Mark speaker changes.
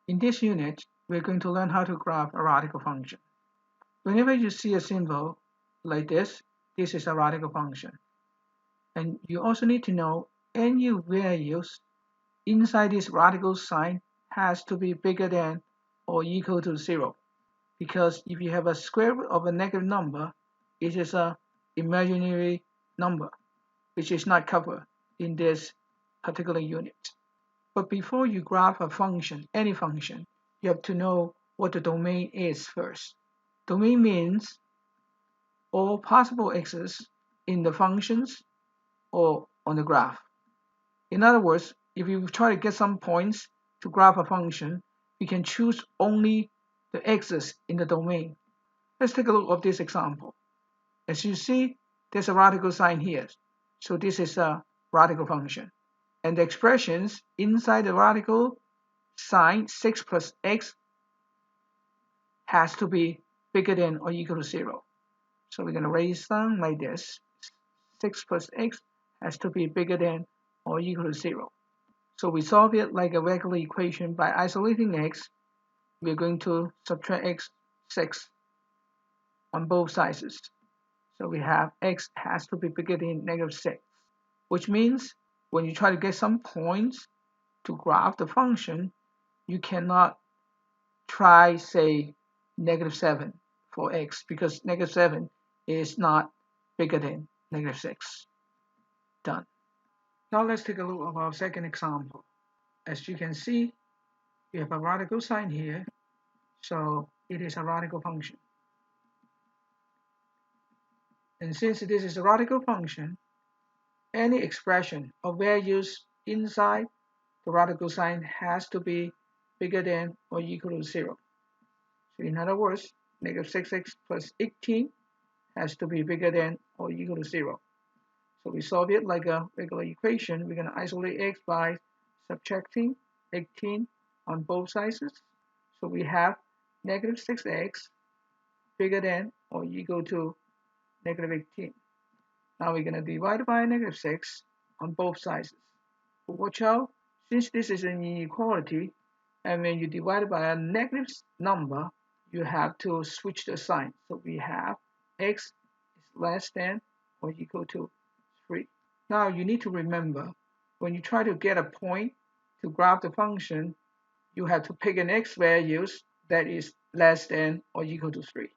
Speaker 1: In this unit, we're going to learn how to graph a radical function. Whenever you see a symbol like this is a radical function. And you also need to know any values inside this radical sign has to be bigger than or equal to 0. Because if you have a square root of a negative number, it is an imaginary number, which is not covered in this particular unit. But before you graph a function, any function, you have to know what the domain is first. Domain means all possible x's in the functions or on the graph. In other words, if you try to get some points to graph a function, you can choose only the x's in the domain. Let's take a look at this example. As you see, there's a radical sign here. So this is a radical function. And the expressions inside the radical sign 6 plus x has to be bigger than or equal to 0. So we're going to write it down like this. 6 plus x has to be bigger than or equal to 0. So we solve it like a regular equation by isolating x. We're going to subtract x 6 on both sides. So we have x has to be bigger than negative 6, which means when you try to get some points to graph the function, you cannot try, say, negative 7 for x because negative 7 is not bigger than negative 6. Done. Now let's take a look at our second example. As you can see, we have a radical sign here, so it is a radical function. And since this is a radical function, any expression of values inside the radical sign has to be bigger than or equal to 0. So in other words, negative 6x plus 18 has to be bigger than or equal to 0. So we solve it like a regular equation. We're going to isolate x by subtracting 18 on both sides. So we have negative 6x bigger than or equal to negative 18. Now we're going to divide by negative 6 on both sides. But watch out, since this is an inequality, and when you divide by a negative number, you have to switch the sign. So we have x is less than or equal to 3. Now you need to remember, when you try to get a point to graph the function, you have to pick an x values that is less than or equal to 3.